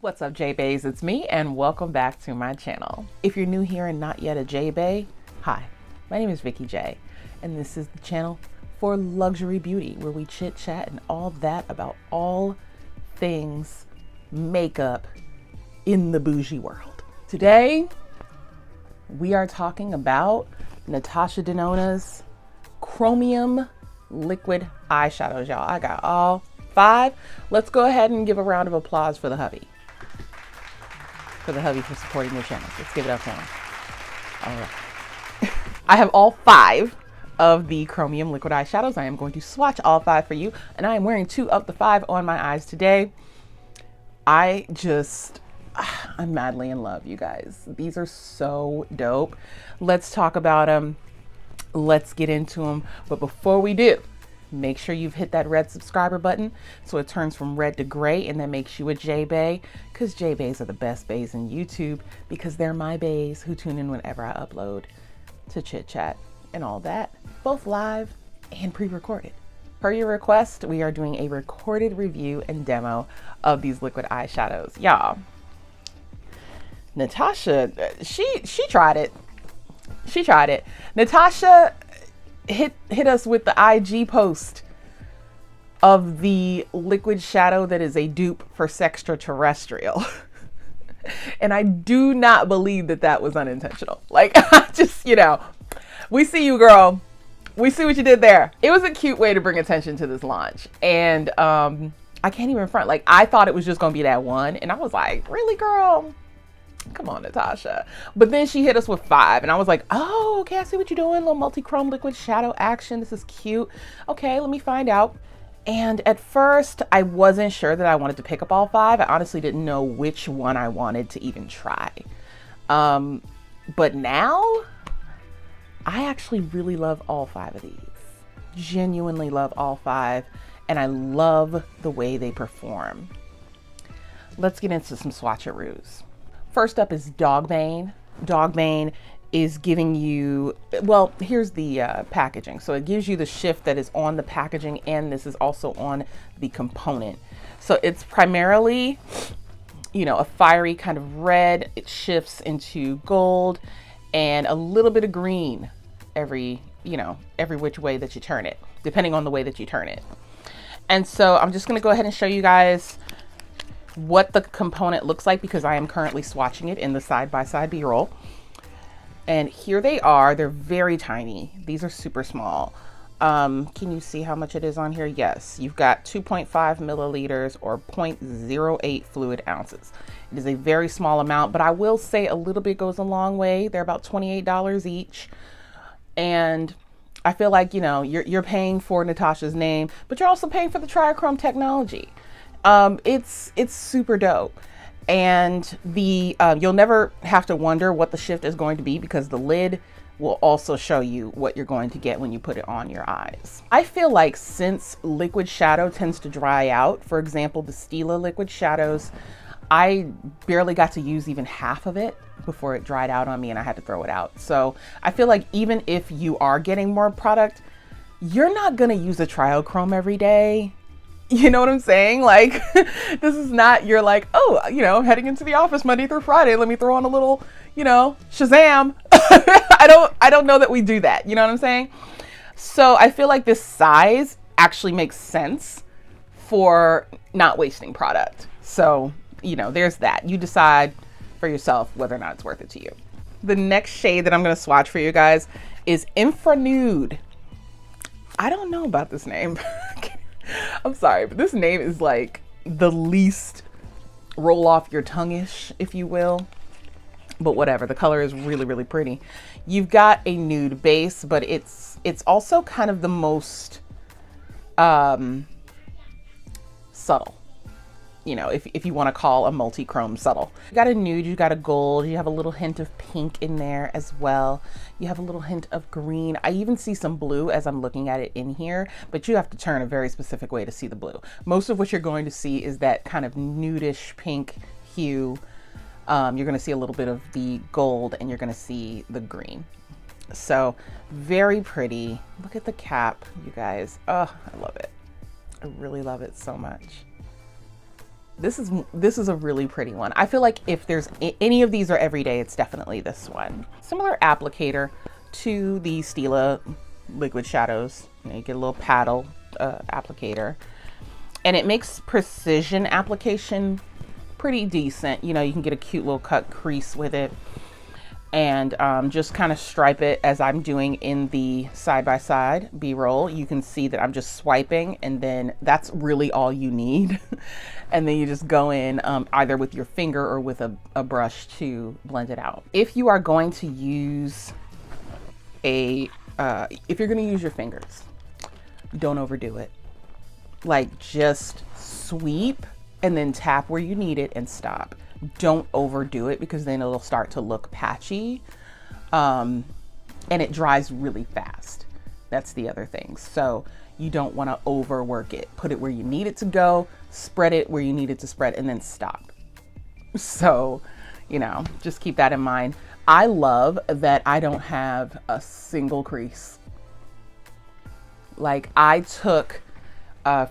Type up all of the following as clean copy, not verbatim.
What's up, J-Bays? It's me, and welcome back to my channel. If you're new here and not yet a J-Bay, hi, my name is Vikeejeah, and this is the channel for luxury beauty, where we chit chat and all that about all things makeup in the bougie world. Today, we are talking about Natasha Denona's Chromium liquid eyeshadows, y'all. I got all 5. Let's go ahead and give a round of applause for the hubby. For supporting the channel. Let's give it up for him. All right. I have all 5 of the Chromium liquid eyeshadows. I am going to swatch all 5 for you, and I am wearing 2 of the 5 on my eyes today. I'm madly in love, you guys. These are so dope. Let's talk about them. Let's get into them. But before we do, make sure you've hit that red subscriber button so it turns from red to gray, and that makes you a J-Bay, because J-Bays are the best bays in YouTube, because they're my bays who tune in whenever I upload to chit chat and all that, both live and pre-recorded. Per your request, we are doing a recorded review and demo of these liquid eyeshadows. Y'all, Natasha, she tried it. She tried it. Natasha hit us with the IG post of the liquid shadow that is a dupe for Sextraterrestrial. And I do not believe that that was unintentional. Like, I just, we see you, girl. We see what you did there. It was a cute way to bring attention to this launch. And I can't even front. Like, I thought it was just going to be that one. And I was like, really, girl? Come on, Natasha. But then she hit us with 5, and I was like, oh, okay, I see what you're doing. Little multi-chrome liquid shadow action. This is cute. Okay, let me find out. And at first, I wasn't sure that I wanted to pick up all 5. I honestly didn't know which one I wanted to even try. But now, I actually really love all 5 of these. Genuinely love all 5, and I love the way they perform. Let's get into some swatcheroos. First up is Dogbane. Dogbane is giving you, well, here's the packaging. So it gives you the shift that is on the packaging, and this is also on the component. So it's primarily, a fiery kind of red. It shifts into gold and a little bit of green every which way that you turn it, depending on the way that you turn it. And so I'm just gonna go ahead and show you guys what the component looks like, because I am currently swatching it in the side-by-side B-roll. And here they are. They're very tiny. These are super small. Can you see how much it is on here? Yes, you've got 2.5 milliliters or 0.08 fluid ounces. It is a very small amount, but I will say a little bit goes a long way. They're about $28 each. And I feel like, you're paying for Natasha's name, but you're also paying for the trichrome technology. It's super dope, and you'll never have to wonder what the shift is going to be, because the lid will also show you what you're going to get when you put it on your eyes. I feel like since liquid shadow tends to dry out, for example, the Stila liquid shadows, I barely got to use even half of it before it dried out on me and I had to throw it out. So I feel like even if you are getting more product, you're not gonna use a triochrome every day. You know what I'm saying? Like, this is not, you're like, oh, I'm heading into the office Monday through Friday. Let me throw on a little, Shazam. I don't know that we do that. You know what I'm saying? So I feel like this size actually makes sense for not wasting product. So, there's that. You decide for yourself whether or not it's worth it to you. The next shade that I'm going to swatch for you guys is Infra Nude. I don't know about this name. I'm sorry, but this name is like the least roll off your tongue-ish, if you will. But whatever, the color is really, really pretty. You've got a nude base, but it's also kind of the most subtle. If you want to call a multi-chrome subtle. You got a nude, you got a gold, you have a little hint of pink in there as well. You have a little hint of green. I even see some blue as I'm looking at it in here, but you have to turn a very specific way to see the blue. Most of what you're going to see is that kind of nudish pink hue. You're going to see a little bit of the gold, and you're going to see the green. So very pretty. Look at the cap, you guys. Oh, I love it. I really love it so much. This is a really pretty one. I feel like if there's any of these are everyday, it's definitely this one. Similar applicator to the Stila liquid shadows. You get a little paddle applicator, and it makes precision application pretty decent. You can get a cute little cut crease with it, and just kind of stripe it as I'm doing in the side-by-side B-roll. You can see that I'm just swiping, and then that's really all you need. And then you just go in either with your finger or with a brush to blend it out. If you are going to use if you're going to use your fingers, don't overdo it. Like, just sweep and then tap where you need it and stop. Don't overdo it, because then it'll start to look patchy, and it dries really fast. That's the other thing. So you don't want to overwork it. Put it where you need it to go, spread it where you need it to spread, and then stop. So, just keep that in mind. I love that I don't have a single crease. Like, I took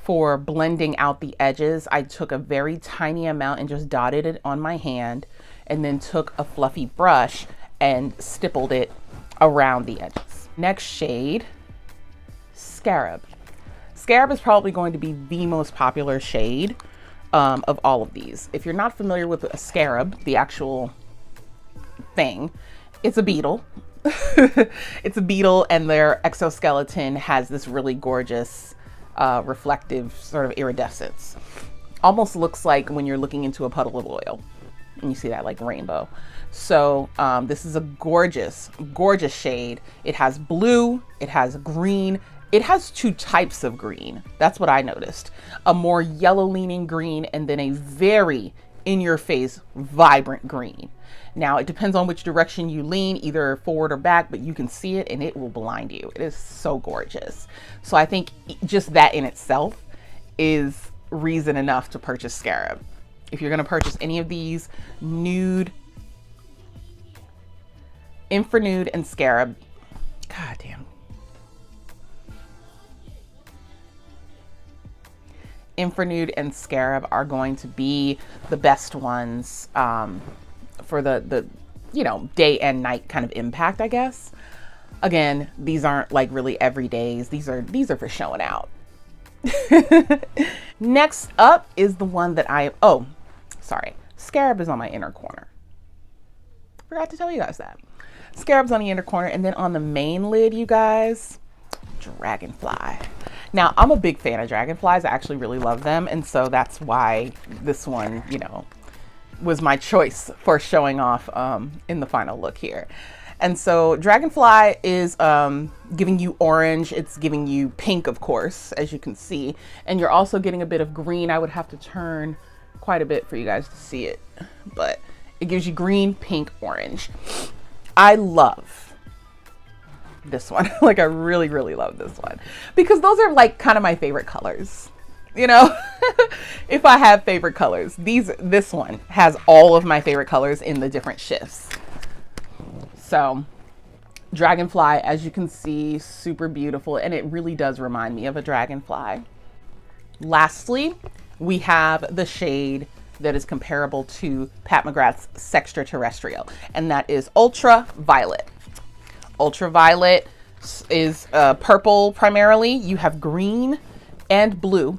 for blending out the edges, I took a very tiny amount and just dotted it on my hand, and then took a fluffy brush and stippled it around the edges. Next shade, Scarab. Scarab is probably going to be the most popular shade of all of these. If you're not familiar with a scarab, the actual thing, it's a beetle. It's a beetle, and their exoskeleton has this really gorgeous reflective sort of iridescence. Almost looks like when you're looking into a puddle of oil and you see that like rainbow. So this is a gorgeous, gorgeous shade. It has blue, it has green, it has two types of green. That's what I noticed. A more yellow leaning green, and then a very in your face, vibrant green. Now it depends on which direction you lean, either forward or back, but you can see it and it will blind you. It is so gorgeous. So I think just that in itself is reason enough to purchase Scarab. If you're going to purchase any of these, nude, Infranude and Scarab, god damn. Infranude and Scarab are going to be the best ones for the day and night kind of impact, I guess. Again, these aren't like really everydays. These are for showing out. Next up is the one that Scarab is on my inner corner. Forgot to tell you guys that. Scarab's on the inner corner, and then on the main lid, you guys, Dragonfly. Now, I'm a big fan of dragonflies. I actually really love them, and so that's why this one, was my choice for showing off in the final look here. And so Dragonfly is giving you orange. It's giving you pink, of course, as you can see. And you're also getting a bit of green. I would have to turn quite a bit for you guys to see it. But it gives you green, pink, orange. I love this one. Like, I really, really love this one. Because those are like kind of my favorite colors. If I have favorite colors, this one has all of my favorite colors in the different shifts. So Dragonfly, as you can see, super beautiful, and it really does remind me of a dragonfly. Lastly, we have the shade that is comparable to Pat McGrath's Sextraterrestrial, and that is Ultraviolet. Ultraviolet is purple primarily. You have green and blue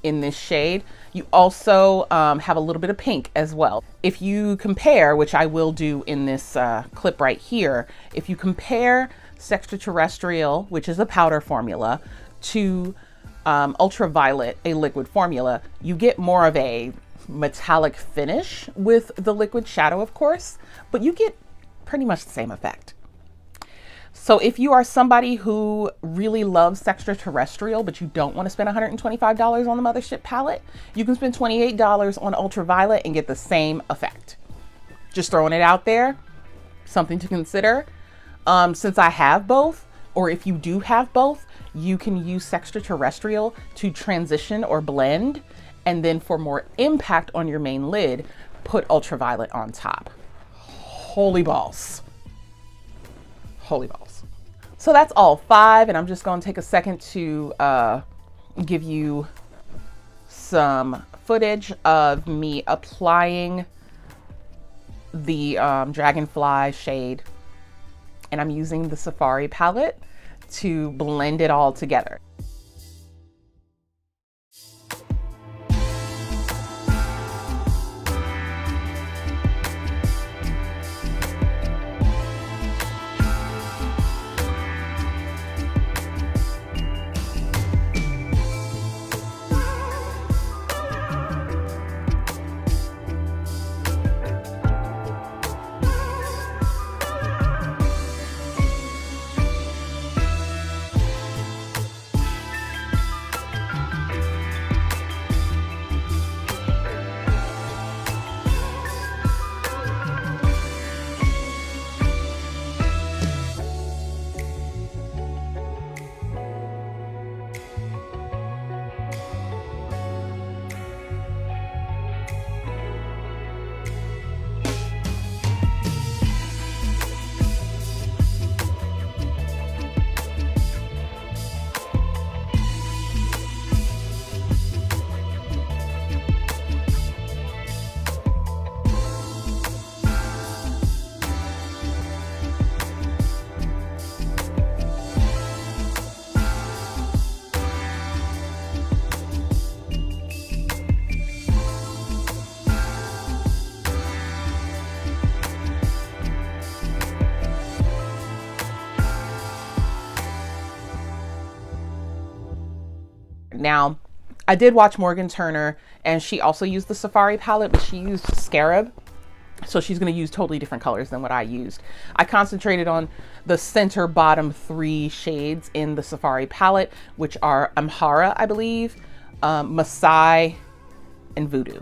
in this shade. You also have a little bit of pink as well. If you compare, which I will do in this clip right here, if you compare Sextraterrestrial, which is a powder formula, to Ultraviolet, a liquid formula, you get more of a metallic finish with the liquid shadow, of course, but you get pretty much the same effect. So if you are somebody who really loves Sextraterrestrial, but you don't want to spend $125 on the Mothership palette, you can spend $28 on Ultraviolet and get the same effect. Just throwing it out there, something to consider. Since I have both, or if you do have both, you can use Sextraterrestrial to transition or blend, and then for more impact on your main lid, put Ultraviolet on top. Holy balls. Holy balls. So that's all 5, and I'm just going to take a second to give you some footage of me applying the Dragonfly shade, and I'm using the Safari palette to blend it all together. Now, I did watch Morgan Turner, and she also used the Safari palette, but she used Scarab. So she's going to use totally different colors than what I used. I concentrated on the center bottom 3 shades in the Safari palette, which are Amhara, I believe, Masai, and Voodoo.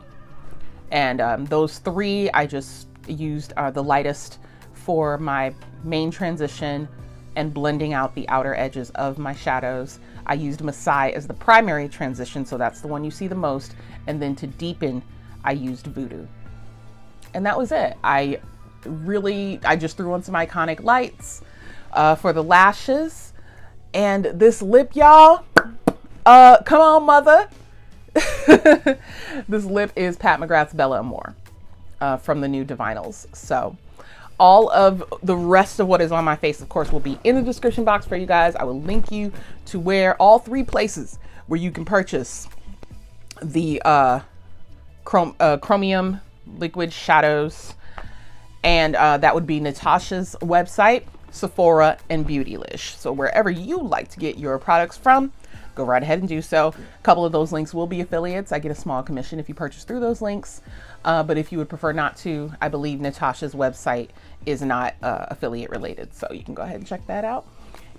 And those 3 I just used the lightest for my main transition and blending out the outer edges of my shadows. I used Masai as the primary transition, so that's the one you see the most. And then to deepen, I used Voodoo. And that was it. I just threw on some iconic lights for the lashes. And this lip, y'all, come on, mother. This lip is Pat McGrath's Bella Amore from the new Divinals. So all of the rest of what is on my face, of course, will be in the description box for you guys. I will link you to where all 3 places where you can purchase the CHROMIUM liquid shadows. And that would be Natasha's website, Sephora, and Beautylish. So wherever you like to get your products from, go right ahead and do so. A couple of those links will be affiliates. I get a small commission if you purchase through those links. But if you would prefer not to, I believe Natasha's website is not affiliate related. So you can go ahead and check that out.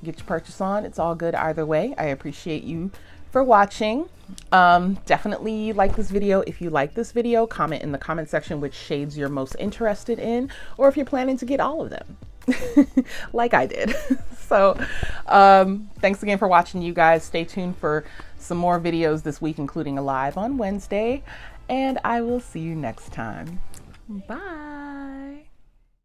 Get your purchase on. It's all good either way. I appreciate you for watching. Definitely like this video. If you like this video, comment in the comment section which shades you're most interested in, or if you're planning to get all of them like I did. So thanks again for watching, you guys. Stay tuned for some more videos this week, including a live on Wednesday, and I will see you next time. Bye.